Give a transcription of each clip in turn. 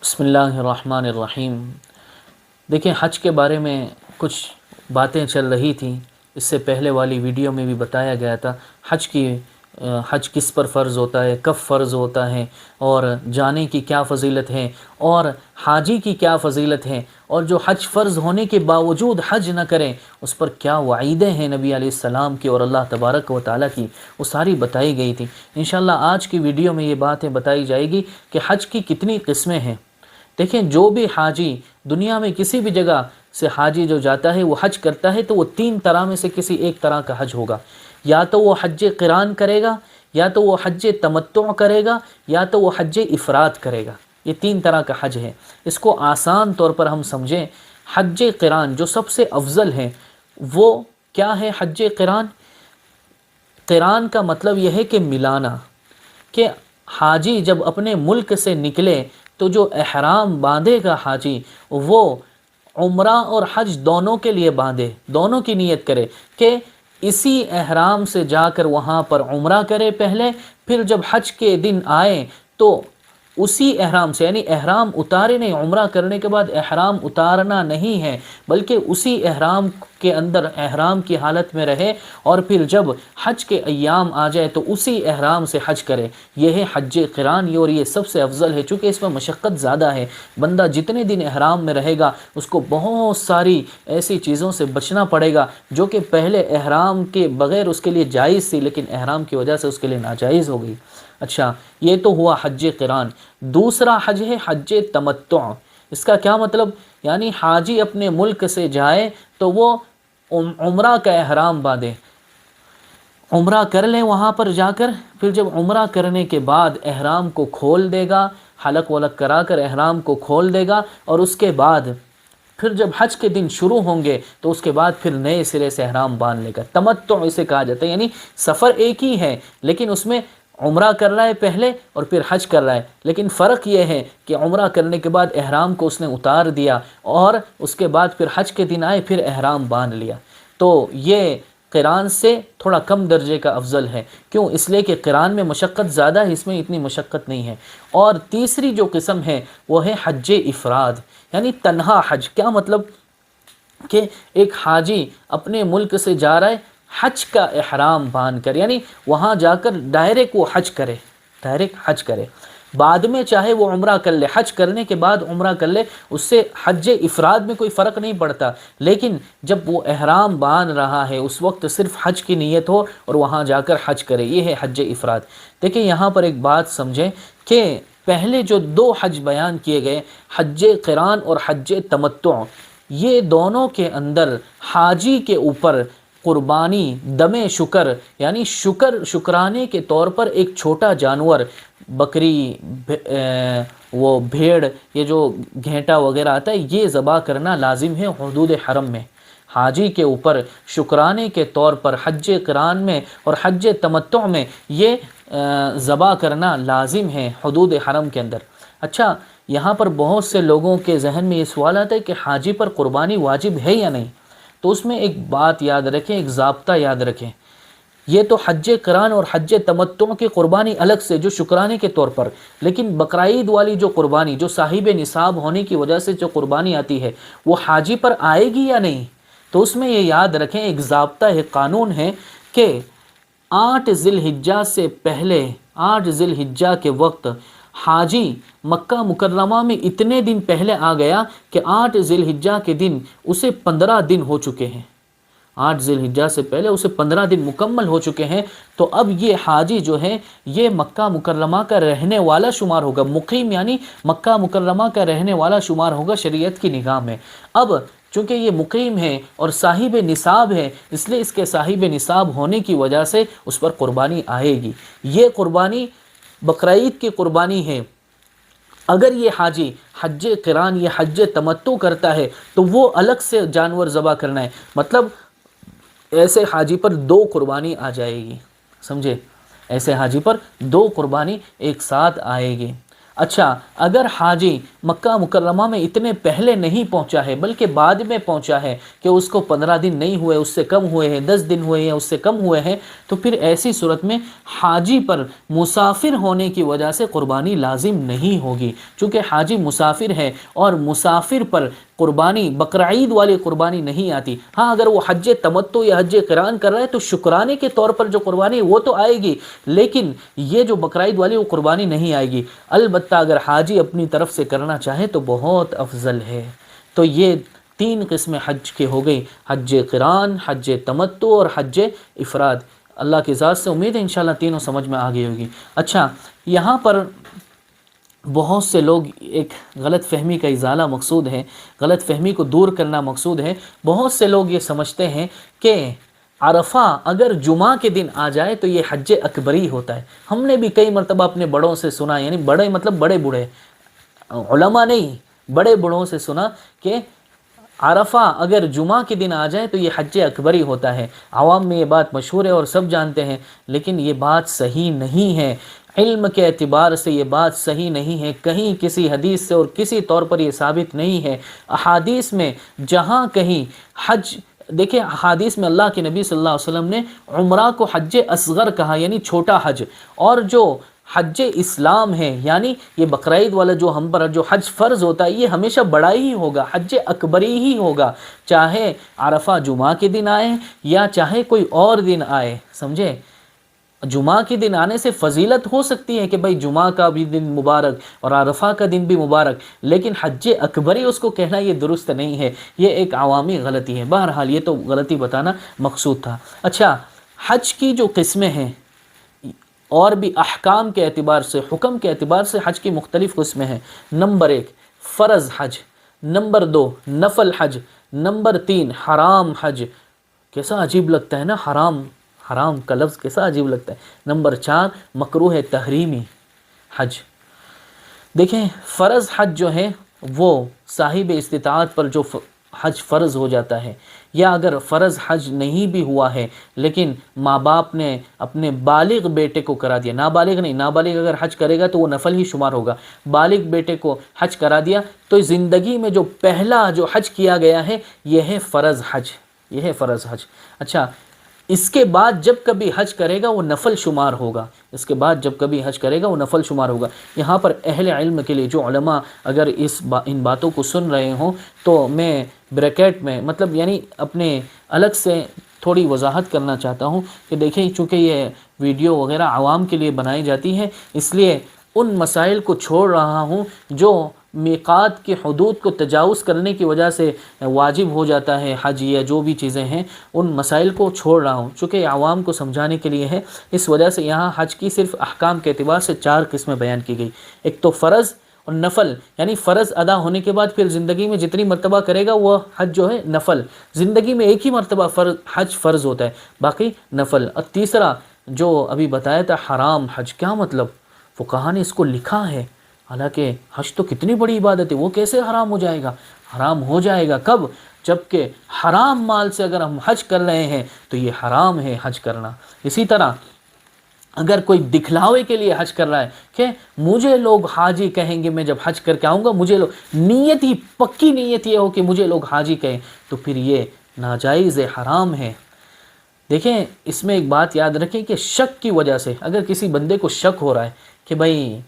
بسم اللہ الرحمن الرحیم۔ دیکھیں، حج کے بارے میں کچھ باتیں چل رہی تھیں، اس سے پہلے والی ویڈیو میں بھی بتایا گیا تھا حج کس پر فرض ہوتا ہے، کب فرض ہوتا ہے، اور جانے کی کیا فضیلت ہے، اور حاجی کی کیا فضیلت ہے، اور جو حج فرض ہونے کے باوجود حج نہ کریں اس پر کیا وعیدیں ہیں نبی علیہ السلام کی اور اللہ تبارک و تعالیٰ کی، وہ ساری بتائی گئی تھی۔ انشاءاللہ آج کی ویڈیو میں یہ باتیں بتائی جائے گی کہ حج کی کتنی قسمیں ہیں۔ دیکھیں، جو بھی حاجی دنیا میں کسی بھی جگہ سے حاجی جو جاتا ہے وہ حج کرتا ہے تو وہ تین طرح میں سے کسی ایک طرح کا حج ہوگا۔ یا تو وہ حج قران کرے گا، یا تو وہ حج تمتع کرے گا، یا تو وہ حج افراد کرے گا۔ یہ تین طرح کا حج ہے۔ اس کو آسان طور پر ہم سمجھیں، حج قران جو سب سے افضل ہے وہ کیا ہے؟ حج قران، قران کا مطلب یہ ہے کہ ملانا، کہ حاجی جب اپنے ملک سے نکلے تو جو احرام باندھے گا حاجی، وہ عمرہ اور حج دونوں کے لیے باندھے، دونوں کی نیت کرے کہ اسی احرام سے جا کر وہاں پر عمرہ کرے پہلے، پھر جب حج کے دن آئے تو اسی احرام سے، یعنی احرام اتارے نہیں، عمرہ کرنے کے بعد احرام اتارنا نہیں ہے، بلکہ اسی احرام کے اندر احرام کی حالت میں رہے، اور پھر جب حج کے ایام آ جائے تو اسی احرام سے حج کرے۔ یہ ہے حج قران، اور یہ سب سے افضل ہے چونکہ اس میں مشقت زیادہ ہے۔ بندہ جتنے دن احرام میں رہے گا اس کو بہت ساری ایسی چیزوں سے بچنا پڑے گا جو کہ پہلے احرام کے بغیر اس کے لیے جائز تھی، لیکن احرام کی وجہ سے اس کے لیے ناجائز ہو گئی۔ اچھا، یہ تو ہوا حج قران۔ دوسرا حج ہے حج تمتع۔ اس کا کیا مطلب؟ یعنی حاجی اپنے ملک سے جائے تو وہ عمرہ کا احرام باندھے، عمرہ کر لیں وہاں پر جا کر، پھر جب عمرہ کرنے کے بعد احرام کو کھول دے گا، حلق ولق کرا کر احرام کو کھول دے گا، اور اس کے بعد پھر جب حج کے دن شروع ہوں گے تو اس کے بعد پھر نئے سرے سے احرام باندھ لے گا۔ تمتع اسے کہا جاتا ہے، یعنی سفر ایک ہی ہے لیکن اس میں عمرہ کر رہا ہے پہلے اور پھر حج کر رہا ہے، لیکن فرق یہ ہے کہ عمرہ کرنے کے بعد احرام کو اس نے اتار دیا اور اس کے بعد پھر حج کے دن آئے پھر احرام باندھ لیا۔ تو یہ قران سے تھوڑا کم درجے کا افضل ہے۔ کیوں؟ اس لیے کہ قران میں مشقت زیادہ ہے، اس میں اتنی مشقت نہیں ہے۔ اور تیسری جو قسم ہے وہ ہے حج افراد، یعنی تنہا حج۔ کیا مطلب؟ کہ ایک حاجی اپنے ملک سے جا رہا ہے حج کا احرام باندھ کر، یعنی وہاں جا کر ڈائریکٹ وہ حج کرے، ڈائریکٹ حج کرے، بعد میں چاہے وہ عمرہ کر لے، حج کرنے کے بعد عمرہ کر لے، اس سے حج افراد میں کوئی فرق نہیں پڑتا، لیکن جب وہ احرام باندھ رہا ہے اس وقت صرف حج کی نیت ہو اور وہاں جا کر حج کرے، یہ ہے حج افراد۔ دیکھیں، یہاں پر ایک بات سمجھیں کہ پہلے جو دو حج بیان کیے گئے، حج قران اور حج تمتع، یہ دونوں کے اندر حاجی کے اوپر قربانی، دم شکر، یعنی شکرانے کے طور پر ایک چھوٹا جانور، بکری، وہ بھیڑ، یہ جو گھینٹا وغیرہ آتا ہے، یہ ذبح کرنا لازم ہے حدود حرم میں۔ حاجی کے اوپر شکرانے کے طور پر حج قران میں اور حج تمتع میں یہ ذبح کرنا لازم ہے حدود حرم کے اندر۔ اچھا، یہاں پر بہت سے لوگوں کے ذہن میں یہ سوال آتا ہے کہ حاجی پر قربانی واجب ہے یا نہیں؟ تو اس میں ایک بات یاد رکھیں، ایک ضابطہ یاد رکھیں۔ یہ تو حج قران اور حج تمتع کی قربانی الگ سے جو شکرانے کے طور پر، لیکن بقرعید والی جو قربانی، جو صاحب نصاب ہونے کی وجہ سے جو قربانی آتی ہے، وہ حاجی پر آئے گی یا نہیں؟ تو اس میں یہ یاد رکھیں، ایک ضابطہ ہے، قانون ہے کہ 8 ذی الحجہ سے پہلے، 8 ذی الحجہ کے وقت حاجی مکہ مکرمہ میں اتنے دن پہلے آ گیا کہ 8 ذی الحجہ کے دن اسے 15 دن ہو چکے ہیں، 8 ذی الحجہ سے پہلے اسے 15 دن مکمل ہو چکے ہیں، تو اب یہ حاجی جو ہے یہ مکہ مکرمہ کا رہنے والا شمار ہوگا، مقیم یعنی مکہ مکرمہ کا رہنے والا شمار ہوگا شریعت کی نگاہ میں۔ اب چونکہ یہ مقیم ہے اور صاحب نصاب ہے، اس لیے اس کے صاحب نصاب ہونے کی وجہ سے اس پر قربانی آئے گی۔ یہ قربانی بقرعید کی قربانی ہے۔ اگر یہ حاجی حج قران یا حج تمتع کرتا ہے تو وہ الگ سے جانور ذبح کرنا ہے، مطلب ایسے حاجی پر 2 قربانی آ جائے گی، سمجھے؟ ایسے حاجی پر 2 قربانی ایک ساتھ آئے گی۔ اچھا اگر حاجی مکہ مکرمہ میں اتنے پہلے نہیں پہنچا ہے بلکہ بعد میں پہنچا ہے کہ اس کو 15 دن نہیں ہوئے، اس سے کم ہوئے ہیں، 10 دن ہوئے ہیں، اس سے کم ہوئے ہیں، تو پھر ایسی صورت میں حاجی پر مسافر ہونے کی وجہ سے قربانی لازم نہیں ہوگی، چونکہ حاجی مسافر ہے اور مسافر پر قربانی بقرعید والی قربانی نہیں آتی۔ ہاں اگر وہ حج تمتع یا حج قران کر رہا ہے تو شکرانے کے طور پر جو قربانی وہ تو آئے گی، لیکن یہ جو بقرعید والی وہ قربانی نہیں آئے گی۔ البتہ اگر حاجی اپنی طرف سے کرنا چاہے تو بہت افضل ہے۔ تو یہ 3 قسمیں حج کے ہو گئی، حج قران، حج تمتع اور حج افراد۔ اللہ کی ذات سے امید ہے انشاءاللہ تینوں سمجھ میں آ گئی ہوگی۔ اچھا یہاں پر بہت سے لوگ، ایک غلط فہمی کا ازالہ مقصود ہے، غلط فہمی کو دور کرنا مقصود ہے۔ بہت سے لوگ یہ سمجھتے ہیں کہ عرفہ اگر جمعہ کے دن آ جائے تو یہ حج اکبری ہوتا ہے۔ ہم نے بھی کئی مرتبہ اپنے بڑوں سے سنا، یعنی بڑے مطلب بڑے بوڑھے علماء نہیں، بڑے بوڑھوں سے سنا کہ عرفہ اگر جمعہ کے دن آ جائے تو یہ حج اکبری ہوتا ہے۔ عوام میں یہ بات مشہور ہے اور سب جانتے ہیں، لیکن یہ بات صحیح نہیں ہے۔ علم کے اعتبار سے یہ بات صحیح نہیں ہے، کہیں کسی حدیث سے اور کسی طور پر یہ ثابت نہیں ہے۔ احادیث میں جہاں کہیں حج، دیکھیں احادیث میں اللہ کے نبی صلی اللہ علیہ وسلم نے عمرہ کو حج اصغر کہا، یعنی چھوٹا حج، اور جو حج اسلام ہے یعنی یہ بقرعید والا جو ہم پر جو حج فرض ہوتا ہے یہ ہمیشہ بڑا ہی ہوگا، حج اکبری ہی ہوگا، چاہے عرفہ جمعہ کے دن آئے یا چاہے کوئی اور دن آئے، سمجھے؟ جمعہ کے دن آنے سے فضیلت ہو سکتی ہے کہ بھائی جمعہ کا بھی دن مبارک اور عرفہ کا دن بھی مبارک، لیکن حج اکبری اس کو کہنا یہ درست نہیں ہے، یہ ایک عوامی غلطی ہے۔ بہرحال یہ تو غلطی بتانا مقصود تھا۔ اچھا حج کی جو قسمیں ہیں اور بھی احکام کے اعتبار سے، حکم کے اعتبار سے حج کی مختلف قسمیں ہیں۔ نمبر 1 فرض حج، نمبر 2 نفل حج، نمبر 3 حرام حج۔ کیسا عجیب لگتا ہے نا، حرام کا لفظ کیسا عجیب لگتا ہے۔ نمبر 4 مکروہ تحریمی حج۔ دیکھیں فرض حج جو ہے وہ صاحب استطاعت پر جو حج فرض ہو جاتا ہے، یا اگر فرض حج نہیں بھی ہوا ہے لیکن ماں باپ نے اپنے بالغ بیٹے کو کرا دیا، نابالغ نہیں، نابالغ اگر حج کرے گا تو وہ نفل ہی شمار ہوگا، بالغ بیٹے کو حج کرا دیا تو زندگی میں جو پہلا جو حج کیا گیا ہے یہ ہے فرض حج، یہ ہے فرض حج۔ اچھا اس کے بعد جب کبھی حج کرے گا وہ نفل شمار ہوگا، اس کے بعد جب کبھی حج کرے گا وہ نفل شمار ہوگا۔ یہاں پر اہل علم کے لیے جو علماء اگر ان باتوں کو سن رہے ہوں تو میں بریکٹ میں مطلب یعنی اپنے الگ سے تھوڑی وضاحت کرنا چاہتا ہوں کہ دیکھیں چونکہ یہ ویڈیو وغیرہ عوام کے لیے بنائی جاتی ہے، اس لیے ان مسائل کو چھوڑ رہا ہوں جو میقات کی حدود کو تجاوز کرنے کی وجہ سے واجب ہو جاتا ہے حج یا جو بھی چیزیں ہیں، ان مسائل کو چھوڑ رہا ہوں چونکہ یہ عوام کو سمجھانے کے لیے ہے۔ اس وجہ سے یہاں حج کی صرف احکام کے اعتبار سے 4 قسمیں بیان کی گئی، ایک تو فرض اور نفل، یعنی فرض ادا ہونے کے بعد پھر زندگی میں جتنی مرتبہ کرے گا وہ حج جو ہے نفل، زندگی میں ایک ہی مرتبہ حج فرض ہوتا ہے، باقی نفل۔ اور تیسرا جو ابھی بتایا تھا حرام حج، کیا مطلب؟ فقہا نے اس کو لکھا ہے، حالانکہ حج تو کتنی بڑی عبادت ہے، وہ کیسے حرام ہو جائے گا؟ حرام ہو جائے گا کب؟ جبکہ حرام مال سے اگر ہم حج کر رہے ہیں تو یہ حرام ہے حج کرنا۔ اسی طرح اگر کوئی دکھلاوے کے لیے حج کر رہا ہے کہ مجھے لوگ حاجی کہیں گے، میں جب حج کر کے آؤں گا مجھے لوگ، نیت ہی پکی نیت یہ ہو کہ مجھے لوگ حاجی کہیں، تو پھر یہ ناجائز حرام ہے۔ دیکھیں اس میں ایک بات یاد رکھیں کہ شک کی وجہ سے اگر کسی بندے کو شک ہو رہا ہے کہ بھائی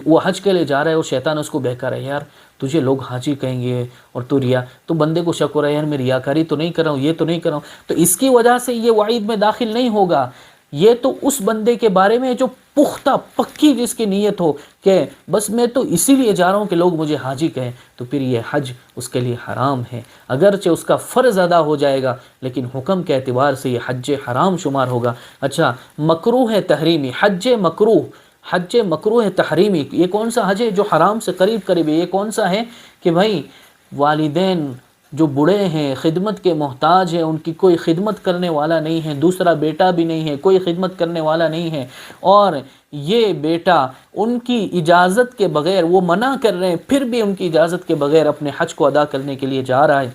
وہ حج کے لیے جا رہا ہے اور شیطان اس کو بہکا رہا ہے، یار تجھے لوگ حاجی کہیں گے اور تو ریا، تو بندے کو شک ہو رہا ہے یار میں ریاکاری تو نہیں کر رہا ہوں، یہ تو نہیں کر رہا ہوں، تو اس کی وجہ سے یہ وعید میں داخل نہیں ہوگا۔ یہ تو اس بندے کے بارے میں جو پختہ پکی جس کی نیت ہو کہ بس میں تو اسی لیے جا رہا ہوں کہ لوگ مجھے حاجی کہیں، تو پھر یہ حج اس کے لیے حرام ہے، اگرچہ اس کا فرض ادا ہو جائے گا لیکن حکم کے اعتبار سے یہ حج حرام شمار ہوگا۔ اچھا مکروہ تحریمی حج مکروہ تحریمی، یہ کون سا حج ہے جو حرام سے قریب ہے؟ یہ کون سا ہے کہ بھائی والدین جو بوڑھے ہیں، خدمت کے محتاج ہیں، ان کی کوئی خدمت کرنے والا نہیں ہے، دوسرا بیٹا بھی نہیں ہے، کوئی خدمت کرنے والا نہیں ہے، اور یہ بیٹا ان کی اجازت کے بغیر، وہ منع کر رہے ہیں پھر بھی ان کی اجازت کے بغیر اپنے حج کو ادا کرنے کے لیے جا رہا ہے،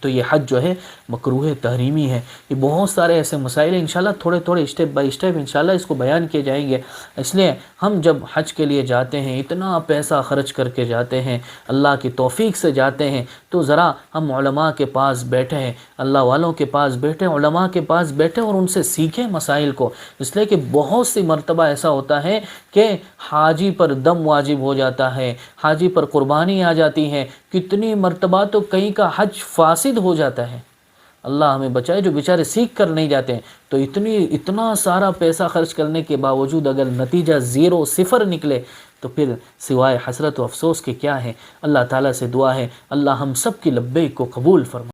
تو یہ حج جو ہے مکروہ تحریمی ہے۔ یہ بہت سارے ایسے مسائل ہیں، انشاءاللہ تھوڑے تھوڑے اسٹیپ بائی اسٹیپ انشاءاللہ اس کو بیان کیے جائیں گے۔ اس لیے ہم جب حج کے لیے جاتے ہیں، اتنا پیسہ خرچ کر کے جاتے ہیں، اللہ کی توفیق سے جاتے ہیں، تو ذرا ہم علماء کے پاس بیٹھیں، اللہ والوں کے پاس بیٹھیں، علماء کے پاس بیٹھیں اور ان سے سیکھیں مسائل کو۔ اس لیے کہ بہت سی مرتبہ ایسا ہوتا ہے کہ حاجی پر دم واجب ہو جاتا ہے، حاجی پر قربانی آ جاتی ہے، کتنی مرتبہ تو کئی کا حج فاسد ہو جاتا ہے۔ اللہ ہمیں بچائے، جو بیچارے سیکھ کر نہیں جاتے ہیں، تو اتنا سارا پیسہ خرچ کرنے کے باوجود اگر نتیجہ 0 صفر نکلے تو پھر سوائے حسرت و افسوس کے کیا ہے۔ اللہ تعالیٰ سے دعا ہے اللہ ہم سب کی لبیک کو قبول فرمائے۔